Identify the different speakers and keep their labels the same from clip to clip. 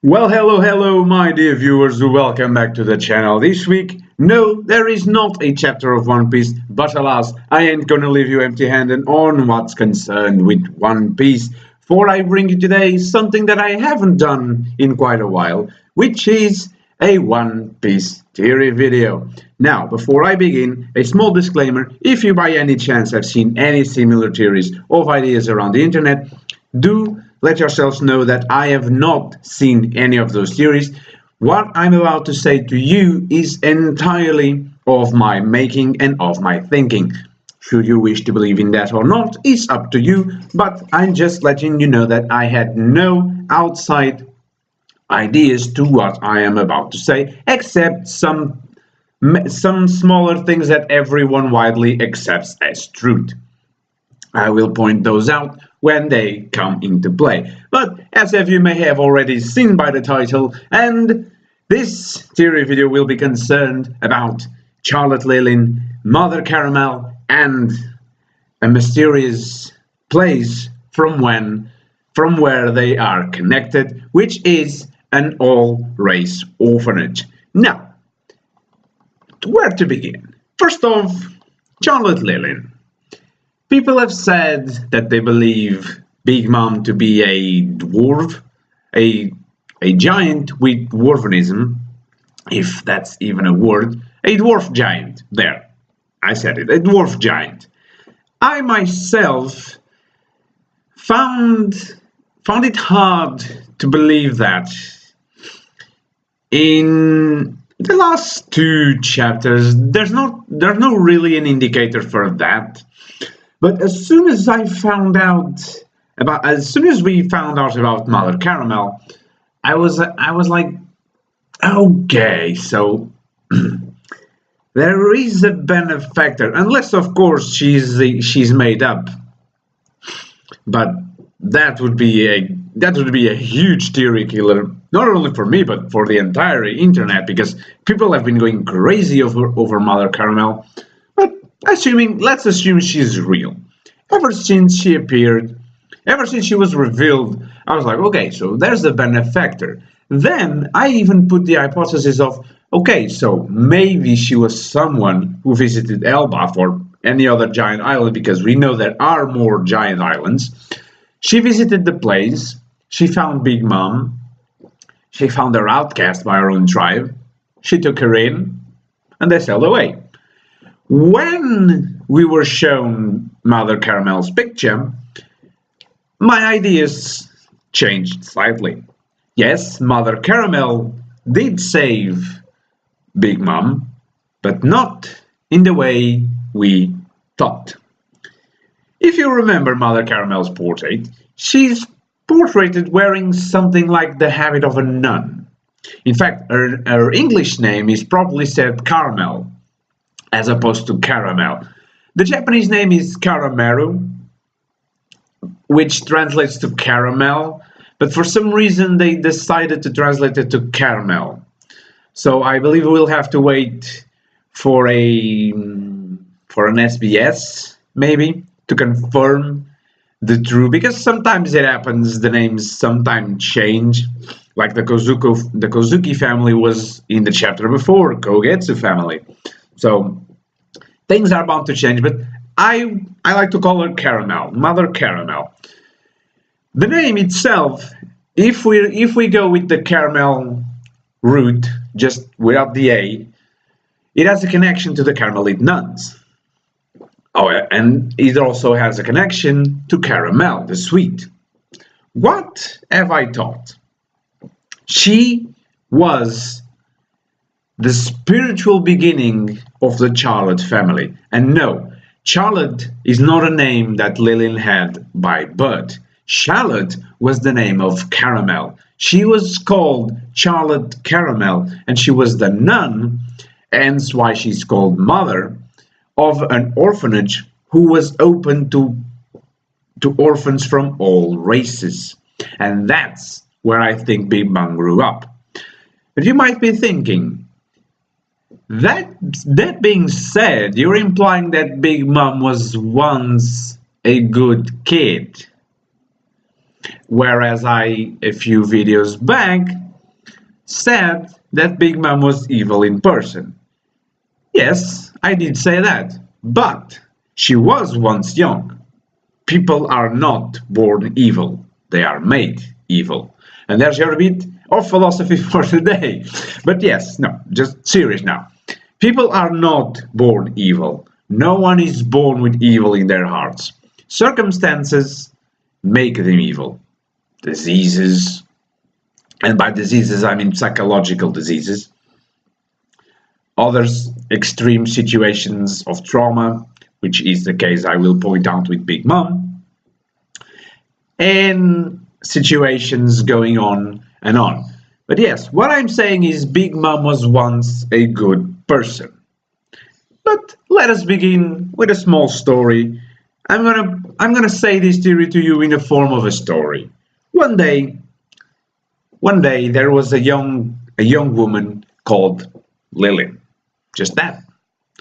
Speaker 1: Well, hello, my dear viewers. Welcome back to the channel. This week, no, there is not a chapter of One Piece, but alas, I ain't gonna leave you empty-handed on what's concerned with One Piece. For I bring you today something that I haven't done in quite a while, which is a One Piece theory video. Now, before I begin, a small disclaimer: if you by any chance have seen any similar theories of ideas around the internet, do let yourselves know that I have not seen any of those theories. What I'm about to say to you is entirely of my making and of my thinking. Should you wish to believe in that or not is up to you, but I'm just letting you know that I had no outside ideas to what I am about to say, except some smaller things that everyone widely accepts as truth. I will point those out when they come into play. But as if you may have already seen by the title, and this theory video will be concerned about Charlotte Lillin, Mother Caramel, and a mysterious place from where they are connected, which is an all-race orphanage. Now, where to begin? First off, Charlotte Lillin. People have said that they believe Big Mom to be a dwarf, a giant with dwarvenism, if that's even a word, a dwarf giant. There, I said it, a dwarf giant. I myself found it hard to believe that. In the last two chapters, there's no really an indicator for that. But as soon as we found out about Mother Caramel, I was like, okay, so there is a benefactor, unless of course she's made up. But that would be a huge theory killer, not only for me but for the entire internet, because people have been going crazy over Mother Caramel. But let's assume she's real. Ever since she appeared, ever since she was revealed, I was like, okay, so there's the benefactor. Then I even put the hypothesis of, okay, so maybe she was someone who visited Elbaf or any other giant island, because we know there are more giant islands. She visited the place, she found Big Mom, she found her outcast by her own tribe, she took her in, and they sailed away. When we were shown Mother Caramel's picture, my ideas changed slightly. Yes, Mother Caramel did save Big Mom, but not in the way we thought. If you remember Mother Caramel's portrait, she's portrayed wearing something like the habit of a nun. In fact, her English name is probably said Caramel, as opposed to Caramel. The Japanese name is Karamaru, which translates to caramel, but for some reason they decided to translate it to caramel. So I believe we'll have to wait for an SBS, maybe, to confirm the true, because sometimes it happens, the names sometimes change, like the Kozuki family was in the chapter before, Kogetsu family. So things are bound to change, but I like to call her Caramel, Mother Caramel. The name itself, if we go with the caramel root, just without the A, it has a connection to the Carmelite nuns. Oh, and it also has a connection to caramel, the sweet. What have I thought? She was the spiritual beginning of the Charlotte family. And no, Charlotte is not a name that Lillin had by birth. Charlotte was the name of Caramel. She was called Charlotte Caramel, and she was the nun, hence why she's called Mother, of an orphanage who was open to orphans from all races. And that's where I think Big Mom grew up. But you might be thinking, that being said, you're implying that Big Mom was once a good kid. Whereas a few videos back, said that Big Mom was evil in person. Yes, I did say that, but she was once young. People are not born evil, they are made evil. And there's your bit of philosophy for today. But yes, no, just serious now. People are not born evil. No one is born with evil in their hearts. Circumstances make them evil. Diseases, and by diseases I mean psychological diseases. Others, extreme situations of trauma, which is the case I will point out with Big Mom, and situations going on and on. But yes, what I'm saying is Big Mom was once a good person. But let us begin with a small story. I'm gonna say this theory to you in the form of a story. One day, there was a young woman called Lillin. Just that.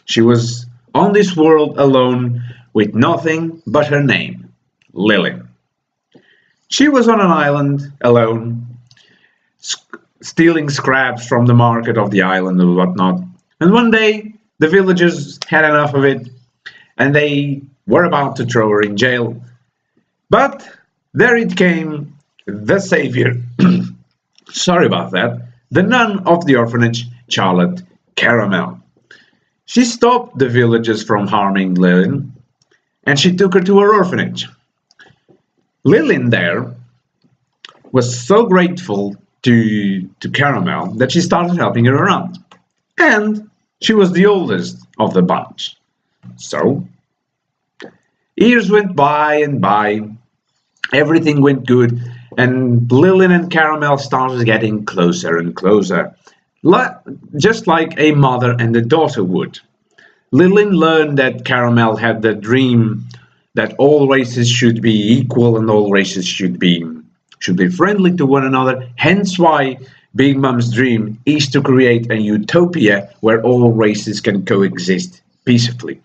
Speaker 1: She was on this world alone with nothing but her name, Lillin. She was on an island alone, stealing scraps from the market of the island and whatnot. And one day, the villagers had enough of it, and they were about to throw her in jail. But there it came, the savior. Sorry about that. The nun of the orphanage, Charlotte Caramel. She stopped the villagers from harming Lillin, and she took her to her orphanage. Lillin there was so grateful to Caramel that she started helping her around. And she was the oldest of the bunch. So, years went by and by, everything went good, and Lillin and Caramel started getting closer and closer, just like a mother and a daughter would. Lillin learned that Caramel had the dream that all races should be equal and all races should be friendly to one another, hence why Big Mom's dream is to create a utopia where all races can coexist peacefully.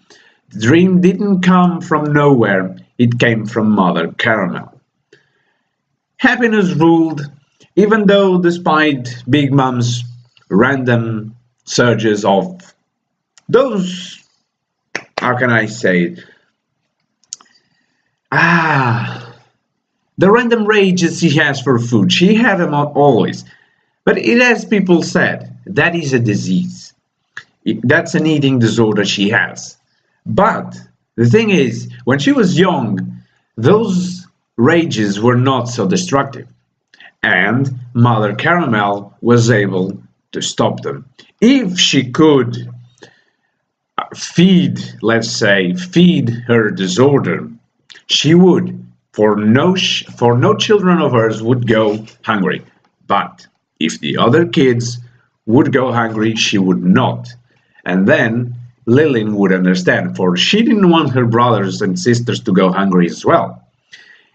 Speaker 1: The dream didn't come from nowhere, it came from Mother Caramel. Happiness ruled, even though despite Big Mom's random surges of those, how can I say it? The random rages she has for food, she had them always. But it, as people said, that is a disease. That's an eating disorder she has. But the thing is, when she was young, those rages were not so destructive. And Mother Caramel was able to stop them. If she could feed her disorder, she would. For no children of hers would go hungry. But if the other kids would go hungry, she would not. And then Lillin would understand, for she didn't want her brothers and sisters to go hungry as well.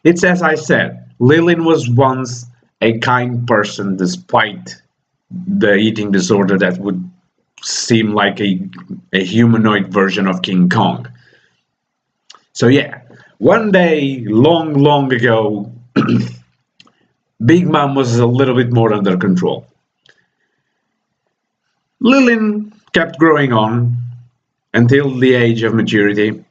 Speaker 1: It's as I said, Lillin was once a kind person despite the eating disorder that would seem like a humanoid version of King Kong. So yeah, one day, long ago, Big Mom was a little bit more under control. Lillin kept growing on until the age of maturity,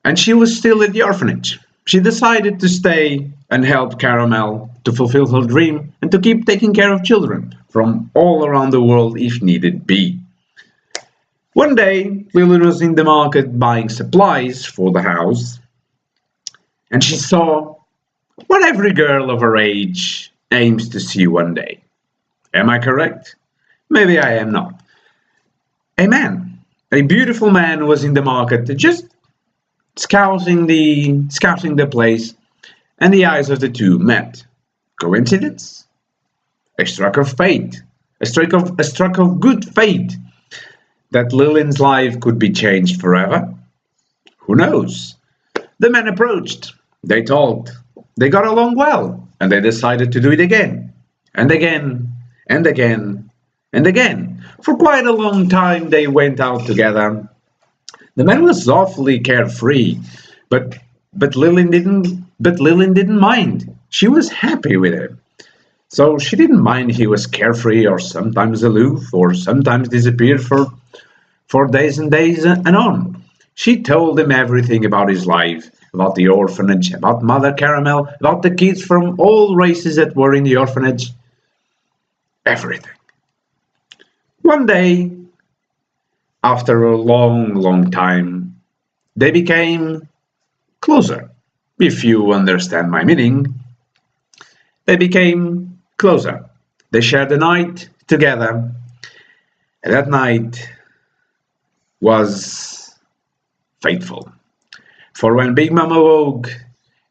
Speaker 1: and she was still at the orphanage. She decided to stay and help Caramel to fulfill her dream and to keep taking care of children from all around the world if needed be. One day, Lillin was in the market buying supplies for the house, and she saw what every girl of her age aims to see one day. Am I correct? Maybe I am not. A beautiful man was in the market, just scouting the place, and the eyes of the two met. Coincidence? A stroke of fate, a stroke of good fate, that Lillin's life could be changed forever. Who knows? The men approached, they talked, they got along well, and they decided to do it again, and again, and again, and again. For quite a long time they went out together. The man was awfully carefree, but Lillin didn't mind. She was happy with him. So she didn't mind he was carefree or sometimes aloof or sometimes disappeared for days and days and on. She told him everything about his life, about the orphanage, about Mother Caramel, about the kids from all races that were in the orphanage. Everything. One day, after a long, long time, they became closer. If you understand my meaning, they became closer. They shared the night together, and that night was fateful. For when Big Mom awoke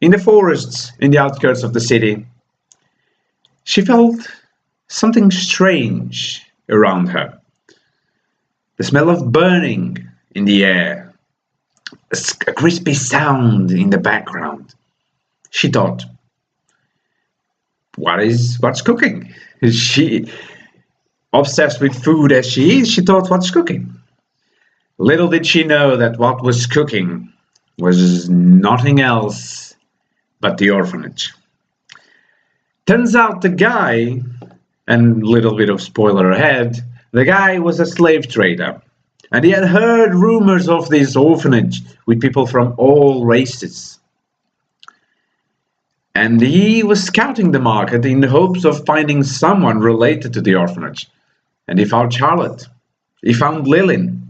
Speaker 1: in the forests in the outskirts of the city, she felt something strange around her. The smell of burning in the air, a crispy sound in the background. She thought, what's cooking? She, obsessed with food as she is, she thought, what's cooking? Little did she know that what was cooking was nothing else but the orphanage. Turns out the guy, and little bit of spoiler ahead, the guy was a slave trader. And he had heard rumors of this orphanage with people from all races. And he was scouting the market in the hopes of finding someone related to the orphanage. And he found Charlotte. He found Lillin.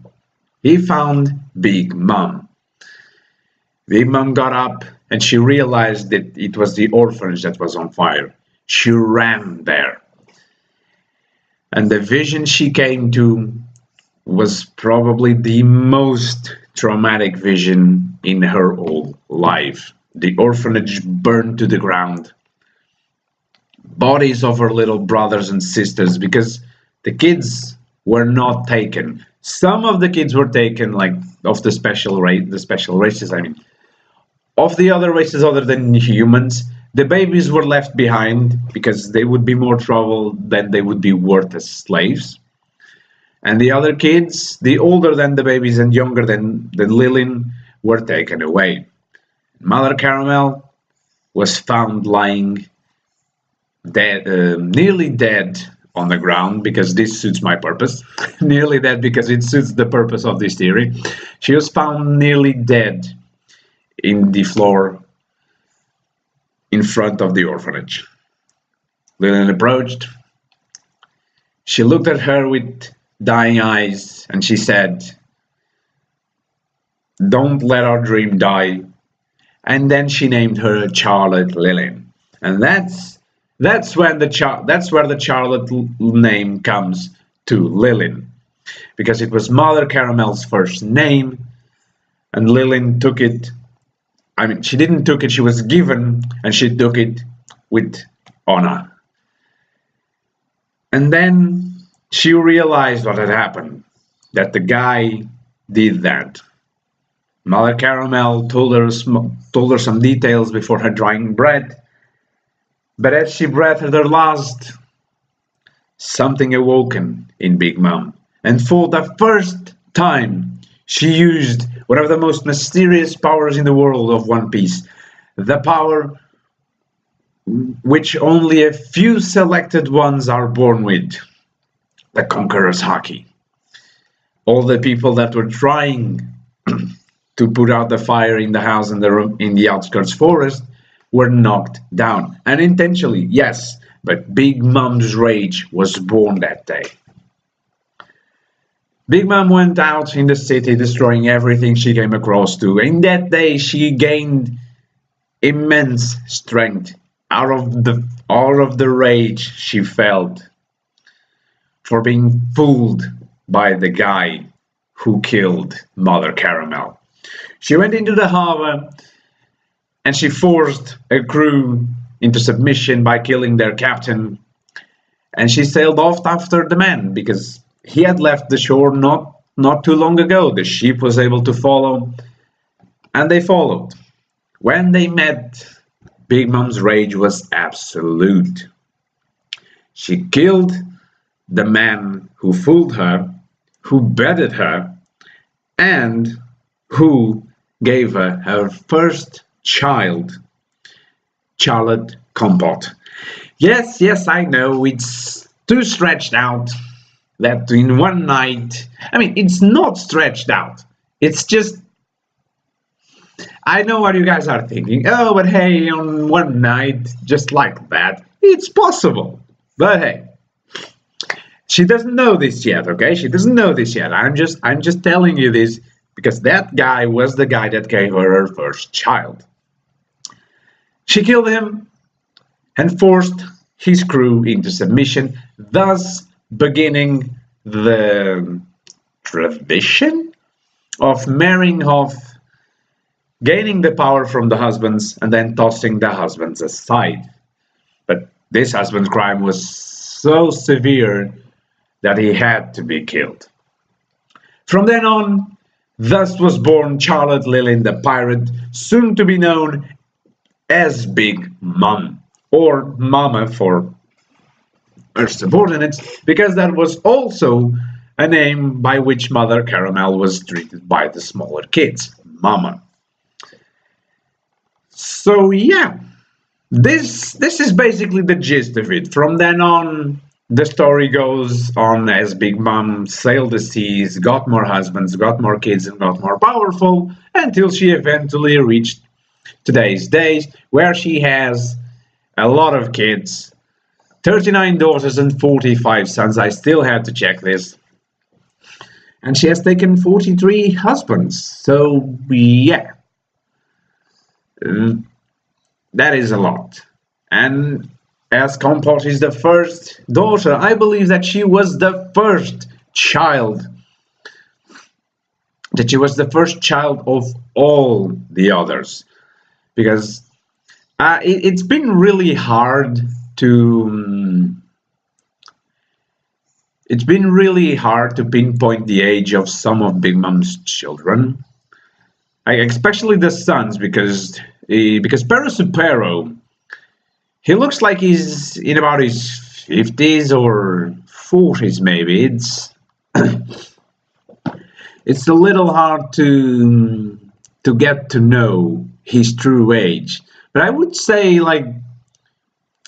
Speaker 1: He found Big Mom. Big Mom got up and she realized that it was the orphanage that was on fire. She ran there. And the vision she came to was probably the most traumatic vision in her whole life. The orphanage burned to the ground. Bodies of her little brothers and sisters, because the kids were not taken. Some of the kids were taken, like of the special races. I mean, of the other races other than humans, the babies were left behind because they would be more trouble than they would be worth as slaves. And the other kids, the older than the babies and younger than Lillin, were taken away. Mother Caramel was found lying dead, nearly dead on the ground, because this suits my purpose. Nearly dead because it suits the purpose of this theory. She was found nearly dead in the floor in front of the orphanage. Lillin approached. She looked at her with dying eyes and she said, "Don't let our dream die." And then she named her Charlotte Lillin. And that's where the Charlotte name comes to, Lillin, because it was Mother Caramel's first name, and Lillin took it. I mean, she didn't took it; she was given, and she took it with honor. And then she realized what had happened, that the guy did that. Mother Caramel told her some details before her drying bread. But as she breathed her last, something awoken in Big Mom. And for the first time, she used one of the most mysterious powers in the world of One Piece. The power which only a few selected ones are born with. The Conqueror's Haki. All the people that were trying to put out the fire in the house in the outskirts forest were knocked down. And intentionally, yes, but Big Mom's rage was born that day. Big Mom went out in the city, destroying everything she came across to. In that day, she gained immense strength out of the rage she felt for being fooled by the guy who killed Mother Caramel. She went into the harbor and she forced a crew into submission by killing their captain. And she sailed off after the man because he had left the shore not too long ago. The ship was able to follow, and they followed. When they met, Big Mom's rage was absolute. She killed the man who fooled her, who bedded her, and who gave her her first child, Charlotte Compote. Yes, yes, I know it's too stretched out that in one night. I mean, it's not stretched out. It's just. I know what you guys are thinking. Oh, but hey, on one night, just like that, it's possible. But hey, she doesn't know this yet, okay? She doesn't know this yet. I'm just telling you this because that guy was the guy that gave her first child. She killed him and forced his crew into submission, thus beginning the tradition of marrying off, gaining the power from the husbands, and then tossing the husbands aside. But this husband's crime was so severe that he had to be killed. From then on, thus was born Charlotte Lillin the pirate, soon to be known as Big Mom, or Mama for her subordinates, because that was also a name by which Mother Caramel was treated by the smaller kids, Mama. So yeah, this is basically the gist of it. From then on, the story goes on as Big Mom sailed the seas, got more husbands, got more kids, and got more powerful until she eventually reached today's days, where she has a lot of kids, 39 daughters and 45 sons. I still had to check this. And she has taken 43 husbands. So yeah, that is a lot. And as Compote is the first daughter, I believe that she was the first child. That she was the first child of all the others. Because it's been really hard to pinpoint the age of some of Big Mom's children, especially the sons, because Pero Supero, he looks like he's in about his 50s or 40s maybe. It's a little hard to get to know his true age, but I would say like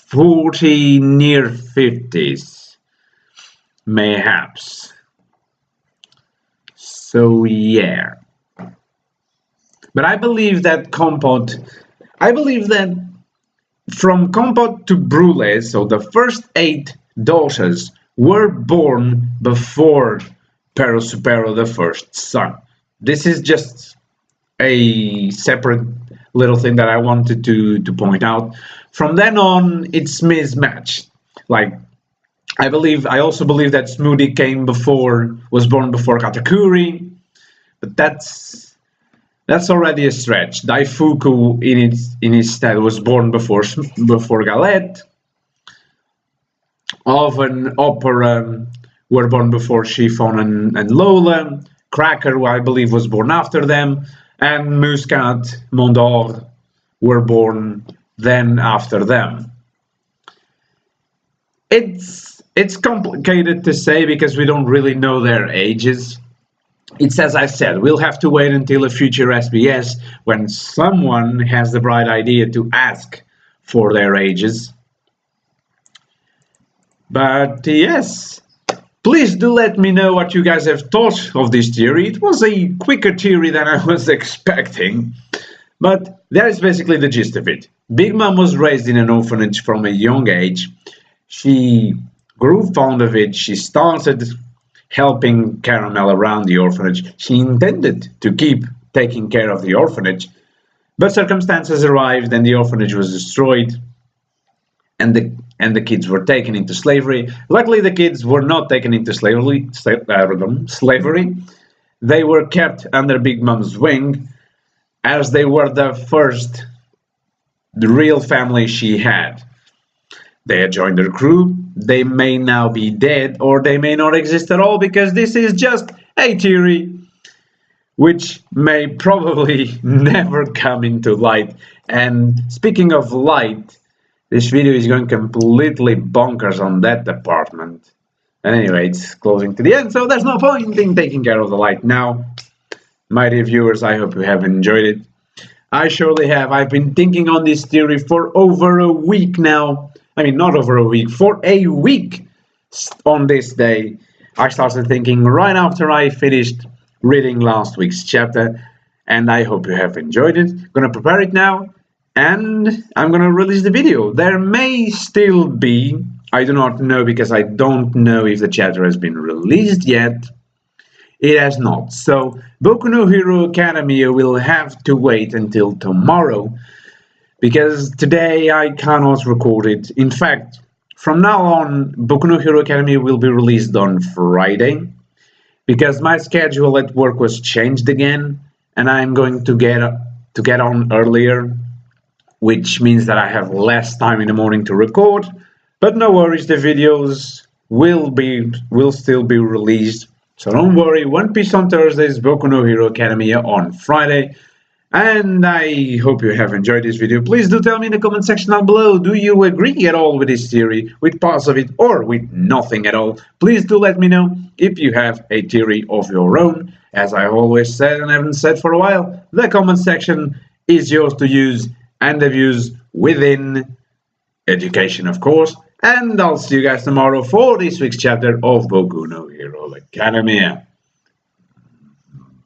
Speaker 1: 40, near 50s, mayhaps. So yeah. But I believe that from Compote to Brule, so the first 8 daughters were born before Pero Supero, the first son. This is just a separate little thing that I wanted to point out. From then on, it's mismatched. Like, I also believe that Smoothie was born before Katakuri, but that's already a stretch. Daifuku in his stead was born before Galette. Oven, Opera were born before Chiffon and Lola. Cracker, who I believe was born after them, and Muscat, Mondor were born then after them. It's complicated to say because we don't really know their ages. It's as I said, we'll have to wait until a future SBS when someone has the bright idea to ask for their ages. But yes, please do let me know what you guys have thought of this theory. It was a quicker theory than I was expecting, but that is basically the gist of it. Big Mom was raised in an orphanage from a young age. She grew fond of it. She started helping Caramel around the orphanage. She intended to keep taking care of the orphanage, but circumstances arrived and the orphanage was destroyed, and the kids were taken into slavery. Luckily, the kids were not taken into slavery. They were kept under Big Mom's wing, as they were the real family she had. They had joined her crew. They may now be dead, or they may not exist at all, because this is just a theory which may probably never come into light. And speaking of light, this video is going completely bonkers on that department. And anyway, it's closing to the end, so there's no point in taking care of the light now. My dear viewers, I hope you have enjoyed it. I surely have. I've been thinking on this theory for over a week now. I mean, not over a week, for a week on this day. I started thinking right after I finished reading last week's chapter, and I hope you have enjoyed it. Gonna prepare it now, and I'm gonna release the video. There may still be, I do not know because I don't know if the chapter has been released yet. It has not. So Boku no Hero Academia will have to wait until tomorrow because today I cannot record it. In fact, from now on, Boku no Hero Academia will be released on Friday because my schedule at work was changed again, and I'm going to get on earlier, which means that I have less time in the morning to record. But no worries, the videos will still be released. So don't worry, One Piece on Thursdays, Boku no Hero Academia on Friday. And I hope you have enjoyed this video. Please do tell me in the comment section down below, do you agree at all with this theory, with parts of it, or with nothing at all? Please do let me know if you have a theory of your own. As I always said and haven't said for a while, the comment section is yours to use, and the views within education, of course. And I'll see you guys tomorrow for this week's chapter of Boku no Hero Academia.